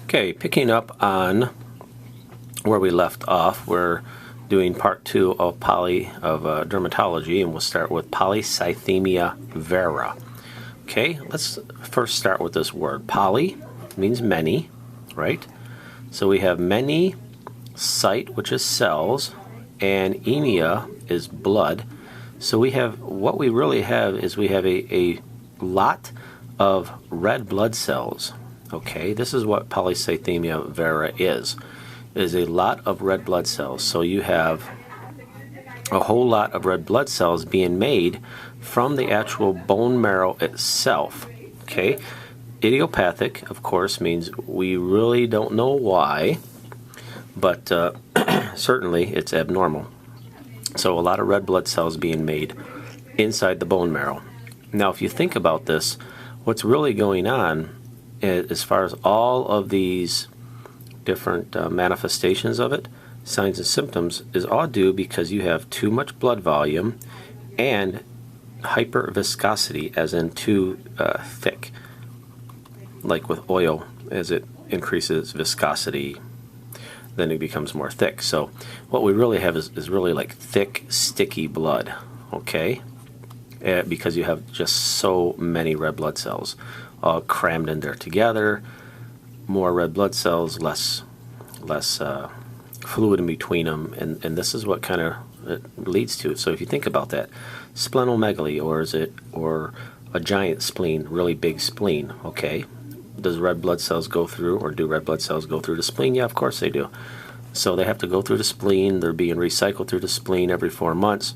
Okay, picking up on where we left off, we're doing part 2 of dermatology, and we'll start with polycythemia vera. Okay, let's first start with this word. Poly means many, right? So we have many, cyte, which is cells, and emia is blood. So we have, what we really have is we have a lot of red blood cells. Okay, this is what polycythemia vera is. It is a lot of red blood cells. So you have a whole lot of red blood cells being made from the actual bone marrow itself. Okay, idiopathic, of course, means we really don't know why, but certainly it's abnormal. So a lot of red blood cells being made inside the bone marrow. Now, if you think about this, what's really going on as far as all of these different manifestations of it, signs and symptoms, is all due because you have too much blood volume and hyperviscosity, as in too thick. Like with oil, as it increases viscosity, then it becomes more thick. So what we really have is really like thick, sticky blood, okay? Because you have just so many red blood cells all crammed in there together. More red blood cells, less fluid in between them, and this is what kind of it leads to. So if you think about that, splenomegaly, or a giant spleen, really big spleen, okay? Does red blood cells go through, or do red blood cells go through the spleen? Yeah, of course they do. So they have to go through the spleen. They're being recycled through the spleen every 4 months.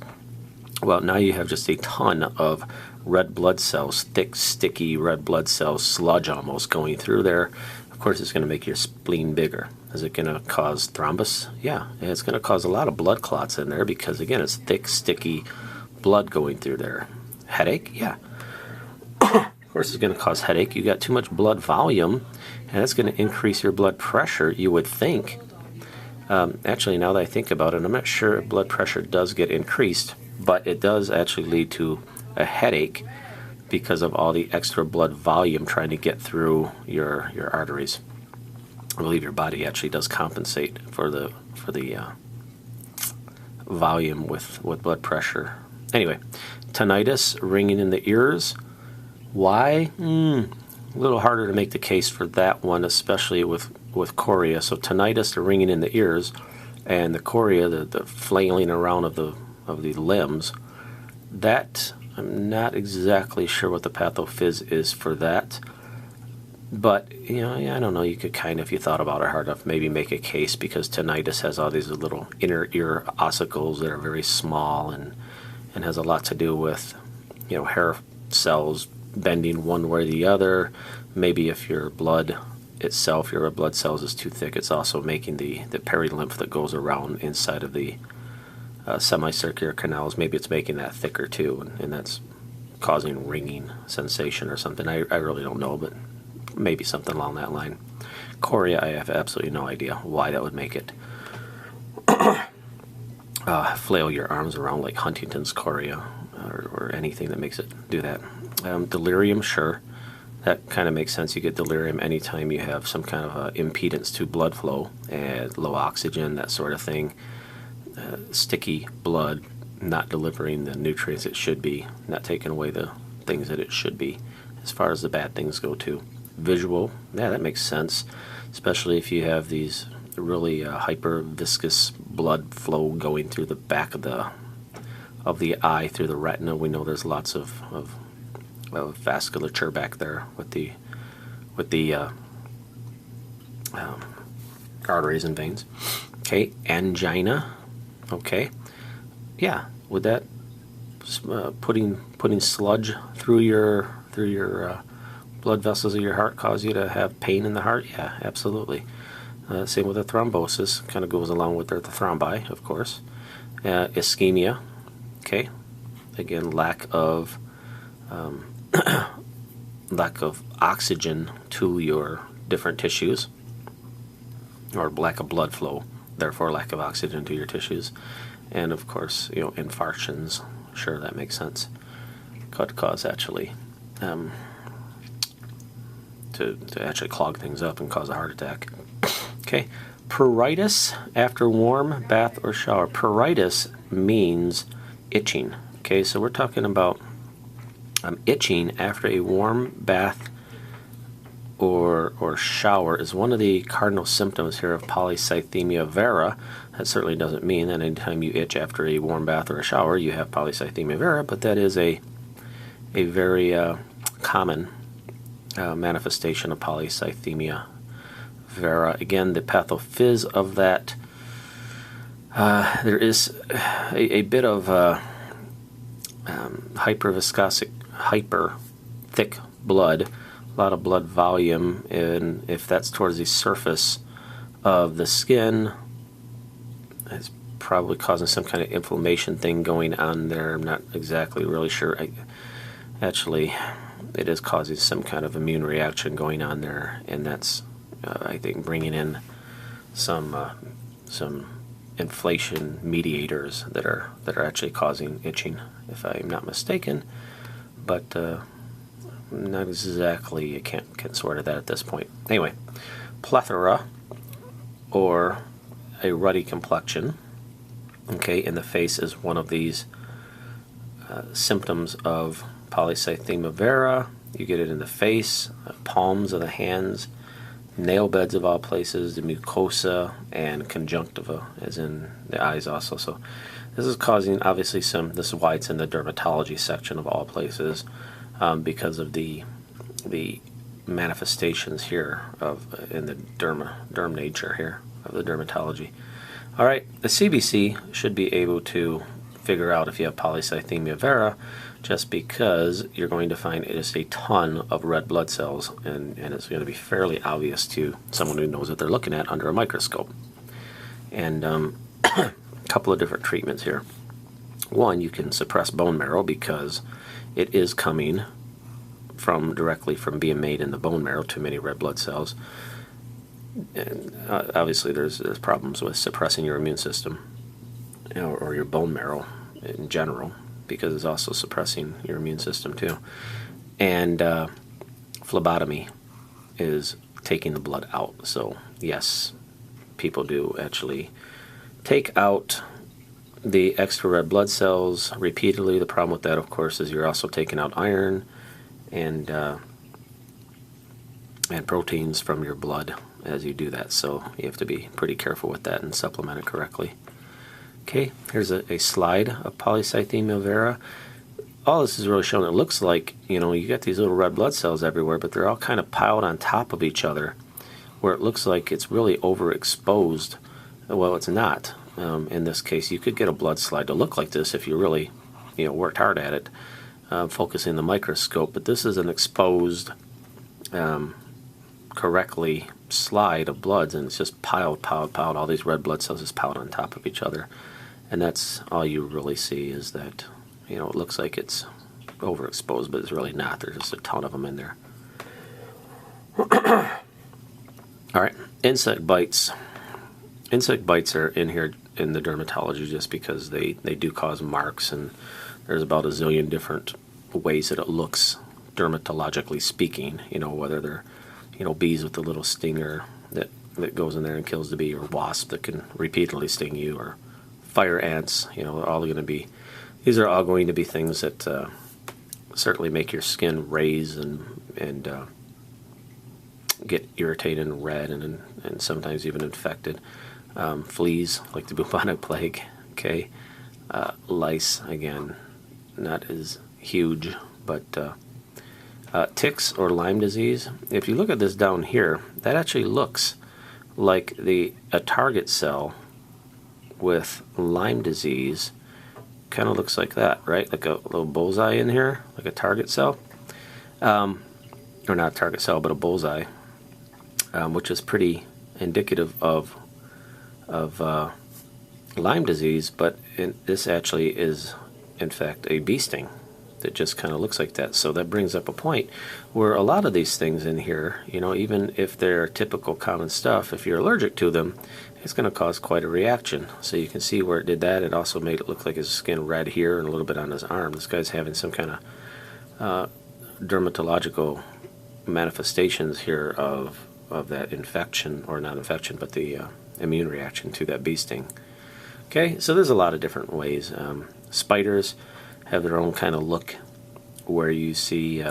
Well, now you have just a ton of red blood cells, thick, sticky red blood cells, sludge almost going through there. Of course, it's going to make your spleen bigger. Is it going to cause thrombus? Yeah, it's going to cause a lot of blood clots in there because, again, it's thick, sticky blood going through there. Headache? Yeah. Of course, it's going to cause headache. You got too much blood volume, and it's going to increase your blood pressure, you would think. Actually, now that I think about it, I'm not sure if blood pressure does get increased, but it does actually lead to a headache because of all the extra blood volume trying to get through your arteries. I believe your body actually does compensate for the volume with blood pressure. Anyway, tinnitus, ringing in the ears. Why? A little harder to make the case for that one, especially with chorea. So tinnitus, the ringing in the ears, and the chorea, the flailing around of the limbs. That, I'm not exactly sure what the pathophys is for that. But, I don't know, you could kind of, if you thought about it hard enough, maybe make a case, because tinnitus has all these little inner ear ossicles that are very small and has a lot to do with, hair cells bending one way or the other. Maybe if your blood itself, your red blood cells, is too thick, it's also making the perilymph that goes around inside of the semicircular canals. Maybe it's making that thicker too, and that's causing ringing sensation or something. I really don't know, but maybe something along that line. Chorea, I have absolutely no idea why that would make it. Flail your arms around like Huntington's chorea, or anything that makes it do that. Delirium, sure. That kind of makes sense. You get delirium anytime you have some kind of impedance to blood flow, and low oxygen, that sort of thing. Sticky blood, not delivering the nutrients it should be, not taking away the things that it should be, as far as the bad things go too. Visual, yeah, that makes sense, especially if you have these really hyper viscous blood flow going through the back of the eye, through the retina. We know there's lots of vasculature back there with the arteries and veins. Okay, angina. Okay, yeah, would that putting sludge through your blood vessels of your heart cause you to have pain in the heart? Yeah, absolutely. Same with the thrombosis, kind of goes along with the thrombi, of course. Ischemia, okay, again, lack of oxygen to your different tissues, or lack of blood flow, therefore lack of oxygen to your tissues. And of course, infarctions, sure, that makes sense. Could cause actually to to actually clog things up and cause a heart attack. Okay, pruritus after warm bath or shower. Pruritus means itching. Okay, so we're talking about itching after a warm bath or shower is one of the cardinal symptoms here of polycythemia vera. That certainly doesn't mean that anytime you itch after a warm bath or a shower you have polycythemia vera, but that is a very common manifestation of polycythemia vera. Again, the pathophys of that, there is a bit of hyperviscosic, hyper thick blood, a lot of blood volume, and if that's towards the surface of the skin, it's probably causing some kind of inflammation thing going on there. I'm not exactly really sure. Actually, it is causing some kind of immune reaction going on there, and that's I think bringing in some inflation mediators that are actually causing itching, if I'm not mistaken. But not exactly, you can't sort of that at this point. Anyway, plethora or a ruddy complexion, okay, in the face is one of these symptoms of polycythemia vera. You get it in the face, palms of the hands, nail beds of all places, the mucosa, and conjunctiva, as in the eyes also. So this is causing obviously this is why it's in the dermatology section of all places, because of the manifestations here in the derm nature here of the dermatology. All right, the CBC should be able to figure out if you have polycythemia vera, just because you're going to find just a ton of red blood cells, and it's going to be fairly obvious to someone who knows what they're looking at under a microscope. And a couple of different treatments here. One, you can suppress bone marrow because it is coming directly from being made in the bone marrow, too many red blood cells. And obviously there's problems with suppressing your immune system, or your bone marrow in general, because it's also suppressing your immune system too. And phlebotomy is taking the blood out. So yes, people do actually take out the extra red blood cells repeatedly. The problem with that, of course, is you're also taking out iron and proteins from your blood as you do that. So you have to be pretty careful with that and supplement it correctly. Okay, here's a slide of polycythemia vera. All this is really showing, it looks like, you got these little red blood cells everywhere, but they're all kind of piled on top of each other, where it looks like it's really overexposed. Well, it's not. In this case, you could get a blood slide to look like this if you really, worked hard at it, focusing the microscope. But this is an exposed, correctly slide of bloods, and it's just piled. All these red blood cells just piled on top of each other, and that's all you really see is that, it looks like it's overexposed, but it's really not. There's just a ton of them in there. All right, insect bites. Insect bites are in here in the dermatology just because they do cause marks, and there's about a zillion different ways that it looks dermatologically speaking, whether they're bees with a little stinger that goes in there and kills the bee, or wasps that can repeatedly sting you, or fire ants. These are all going to be things that certainly make your skin raise and get irritated and red, and sometimes even infected. Fleas, like the bubonic plague. Okay, lice, again, not as huge, but ticks or Lyme disease. If you look at this down here, that actually looks like a target cell with Lyme disease. Kind of looks like that, right? Like a little bullseye in here, like a target cell. Or not a target cell, but a bullseye, which is pretty indicative of Lyme disease. But this actually is, in fact, a bee sting that just kind of looks like that. So that brings up a point where a lot of these things in here, even if they're typical common stuff, if you're allergic to them, it's going to cause quite a reaction. So you can see where it did that. It also made it look like his skin red here and a little bit on his arm. This guy's having some kind of dermatological manifestations here of that infection, or not infection, but the immune reaction to that bee sting. Okay, so there's a lot of different ways. Spiders have their own kind of look, where you see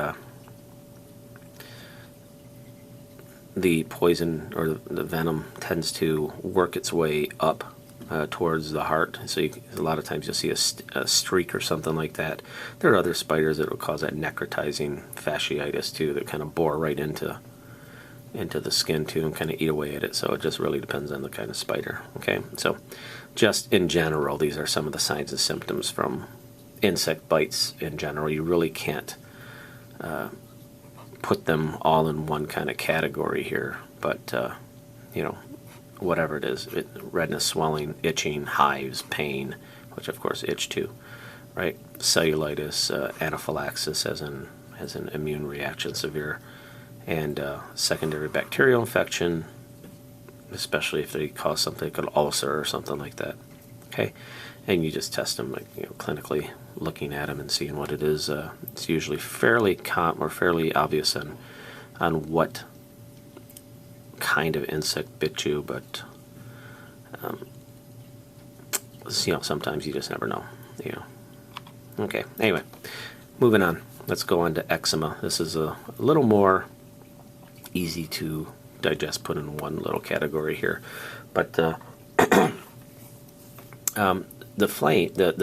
the poison or the venom tends to work its way up towards the heart. So a lot of times you'll see a streak or something like that. There are other spiders that will cause that necrotizing fasciitis too, that kind of bore right into the skin too and kind of eat away at it. So it just really depends on the kind of spider. Okay, so just in general, these are some of the signs and symptoms from insect bites in general. You really can't put them all in one kind of category here, but you know, whatever it is, redness, swelling, itching, hives, pain, which of course itch too, right? Cellulitis, anaphylaxis as an immune reaction, severe, and secondary bacterial infection, especially if they cause something like an ulcer or something like that. Okay, and you just test them, like, you know, clinically, looking at them and seeing what it is. It's usually fairly fairly obvious on what kind of insect bit you, but you know, sometimes you just never know. You know. Okay. Anyway, moving on. Let's go on to eczema. This is a little more easy to digest, put in one little category here, but the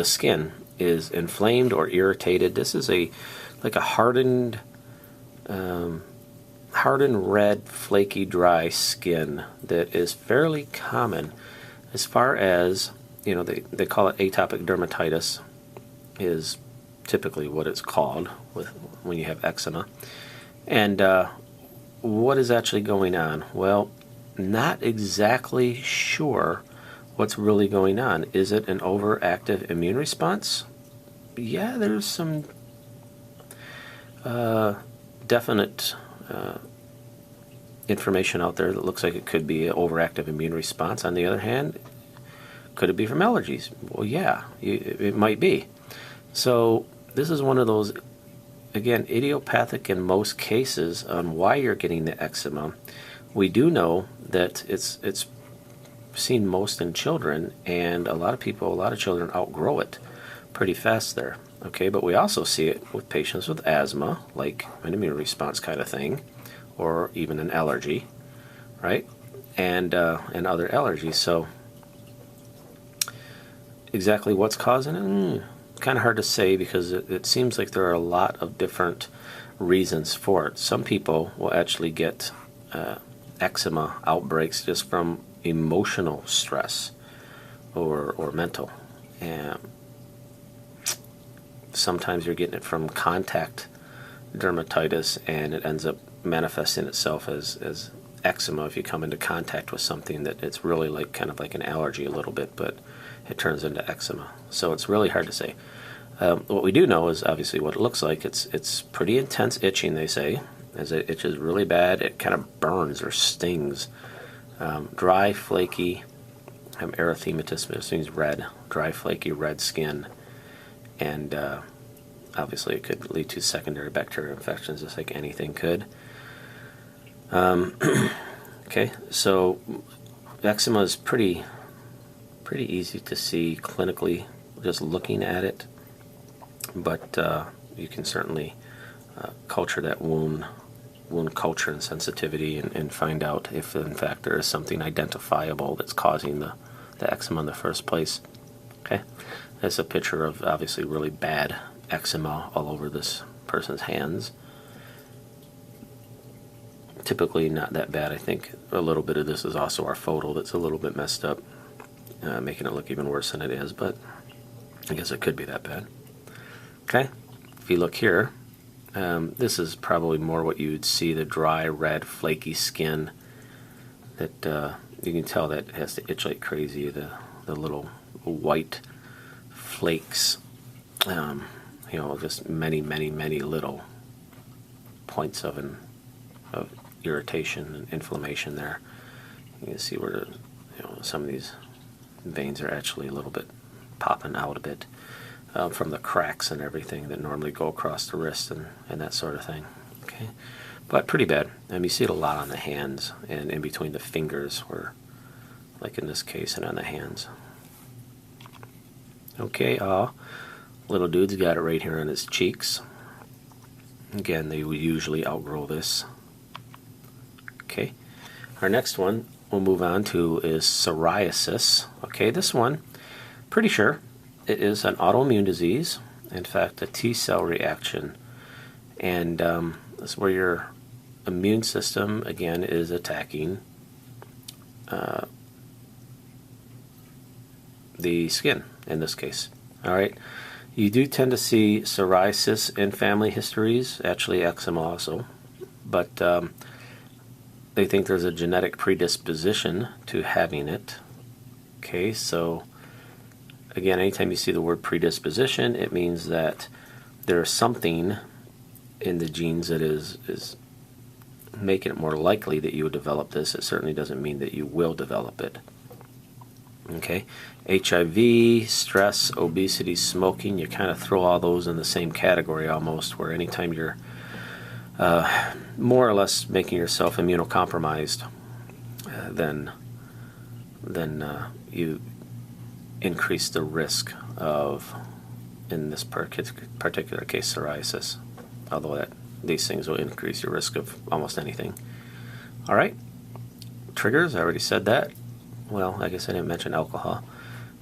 skin is inflamed or irritated. This is like a hardened red, flaky, dry skin that is fairly common. As far as, you know, they call it atopic dermatitis, is typically what it's called when you have eczema. And what is actually going on? Well, not exactly sure what's really going on. Is it an overactive immune response? Yeah, there's some definite information out there that looks like it could be an overactive immune response. On the other hand, could it be from allergies? Well, yeah, it might be. So this is one of those, again, idiopathic in most cases on why you're getting the eczema. We do know that it's seen most in children, and a lot of children outgrow it pretty fast there. Okay, but we also see it with patients with asthma, like an immune response kind of thing, or even an allergy, right? And other allergies. So exactly what's causing it? Kind of hard to say, because it seems like there are a lot of different reasons for it. Some people will actually get eczema outbreaks just from emotional stress or mental. And sometimes you're getting it from contact dermatitis, and it ends up manifesting itself as eczema if you come into contact with something that it's really like kind of like an allergy a little bit, but it turns into eczema. So it's really hard to say. What we do know is obviously what it looks like. It's pretty intense itching, they say. As it itches really bad, it kind of burns or stings. Dry, flaky, erythematous, which means red, dry, flaky, red skin. And obviously it could lead to secondary bacterial infections, just like anything could. Okay, so eczema is pretty easy to see clinically just looking at it, but you can certainly culture that wound culture and sensitivity and find out if in fact there is something identifiable that's causing the eczema in the first place. Okay, that's a picture of obviously really bad eczema all over this person's hands. Typically not that bad. I think a little bit of this is also our photo that's a little bit messed up, making it look even worse than it is, but I guess it could be that bad. Okay, if you look here, this is probably more what you would see, the dry, red, flaky skin that you can tell that has to itch like crazy, the little white flakes, you know, just many little points of irritation and inflammation there. You can see where some of these veins are actually a little bit popping out a bit from the cracks and everything that normally go across the wrist and that sort of thing. Okay, but pretty bad. You see it a lot on the hands and in between the fingers, where, like in this case, and on the hands. Okay, little dude's got it right here on his cheeks. Again, they will usually outgrow this. Okay, our next one we'll move on to is psoriasis. Okay, this one, pretty sure it is an autoimmune disease. In fact, a T-cell reaction. And that's where your immune system, again, is attacking the skin, in this case. All right. You do tend to see psoriasis in family histories, actually eczema also, but they think there's a genetic predisposition to having it. Okay, so again, anytime you see the word predisposition, it means that there's something in the genes that is making it more likely that you would develop this. It certainly doesn't mean that you will develop it. Okay, HIV, stress, obesity, smoking, you kind of throw all those in the same category almost, where anytime you're more or less making yourself immunocompromised, then you increase the risk of, in this particular case, psoriasis, although these things will increase your risk of almost anything. All right, triggers, I already said that. Well, I guess I didn't mention alcohol.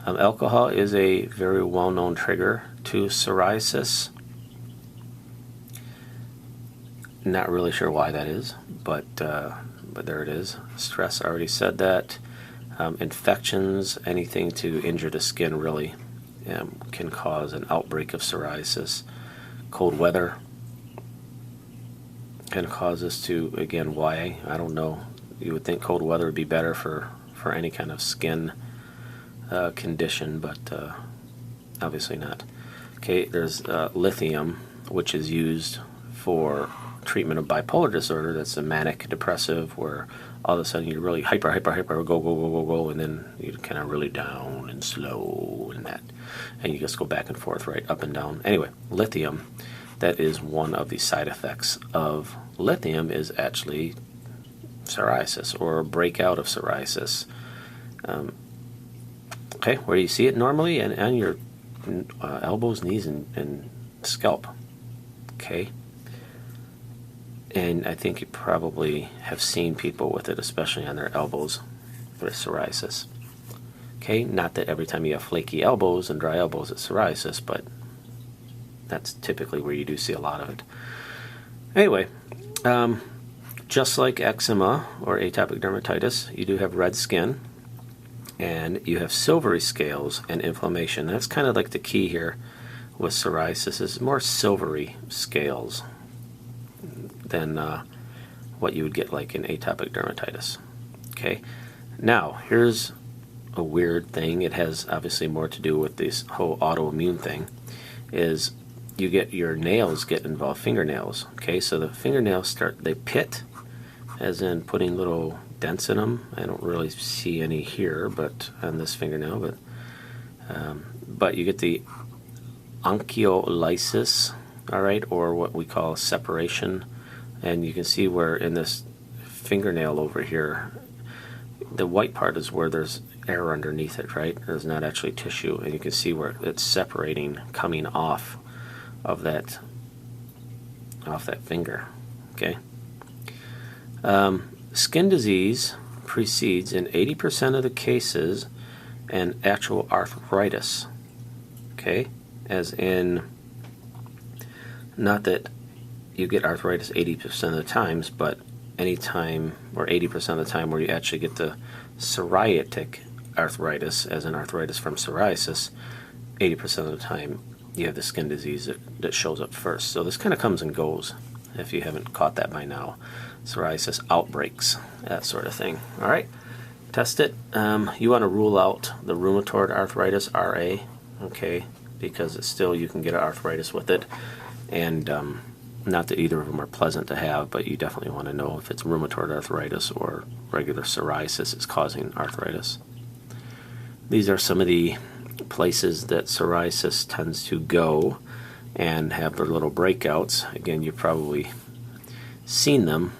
Alcohol is a very well-known trigger to psoriasis. Not really sure why that is, but there it is. Stress, I already said that. Infections, anything to injure the skin really can cause an outbreak of psoriasis. Cold weather can cause us to, again, why? I don't know. You would think cold weather would be better for any kind of skin condition, but obviously not. Okay, there's lithium, which is used for treatment of bipolar disorder. That's a manic depressive, where all of a sudden you're really hyper, go, and then you're kind of really down and slow and you just go back and forth, right, up and down. Anyway, lithium, that is one of the side effects of lithium, is actually psoriasis or a breakout of psoriasis. Okay, where do you see it normally? And on your elbows, knees, and scalp. Okay. And I think you probably have seen people with it, especially on their elbows, with psoriasis. Okay, not that every time you have flaky elbows and dry elbows it's psoriasis, but that's typically where you do see a lot of it. Anyway, just like eczema or atopic dermatitis, you do have red skin, and you have silvery scales and inflammation. That's kind of like the key here with psoriasis, is more silvery scales than what you would get like in atopic dermatitis. Okay, now here's a weird thing. It has obviously more to do with this whole autoimmune thing, is you get your nails get involved, fingernails. Okay, so the fingernails they pit, as in putting little dents in them. I don't really see any here, but on this fingernail, but you get the oncholysis, all right, or what we call separation. And you can see where in this fingernail over here, the white part is where there's air underneath it, right? There's not actually tissue, and you can see where it's separating, coming off of that finger. Okay. Skin disease precedes in 80% of the cases an actual arthritis. Okay, as in, not that you get arthritis 80% of the times, but any time, or 80% of the time, where you actually get the psoriatic arthritis, as in arthritis from psoriasis, 80% of the time you have the skin disease that shows up first. So this kind of comes and goes, if you haven't caught that by now. Psoriasis outbreaks, that sort of thing. All right, test it. You want to rule out the rheumatoid arthritis, RA, okay, because it's still, you can get arthritis with it, and not that either of them are pleasant to have, but you definitely want to know if it's rheumatoid arthritis or regular psoriasis is causing arthritis. These are some of the places that psoriasis tends to go and have their little breakouts. Again, you probably seen them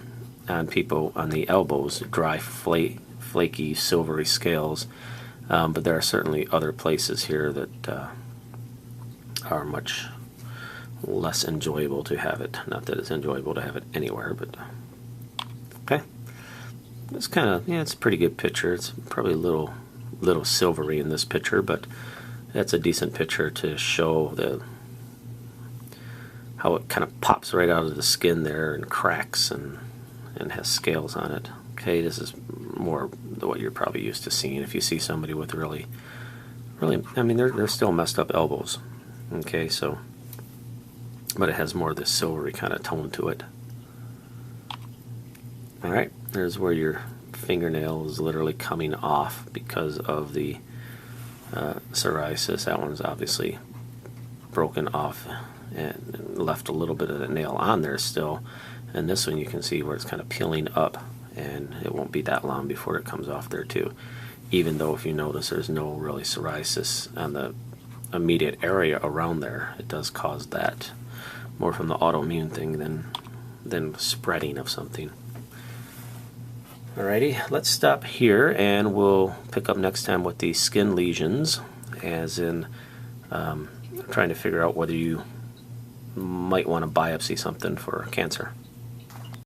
on people on the elbows, dry, flaky, silvery scales. But there are certainly other places here that are much less enjoyable to have it. Not that it's enjoyable to have it anywhere, but okay. It's kind of, yeah, it's a pretty good picture. It's probably a little silvery in this picture, but that's a decent picture to show how it kind of pops right out of the skin there and cracks and has scales on it. Okay, this is more what you're probably used to seeing if you see somebody with really, I mean, they're still messed up elbows. Okay, so, but it has more of this silvery kind of tone to it. All right, there's where your fingernail is literally coming off because of the psoriasis. That one's obviously broken off and left a little bit of the nail on there still. And this one you can see where it's kind of peeling up, and it won't be that long before it comes off there too. Even though if you notice there's no really psoriasis on the immediate area around there, it does cause that more from the autoimmune thing than spreading of something. Alrighty, let's stop here and we'll pick up next time with the skin lesions, as in trying to figure out whether you might want to biopsy something for cancer.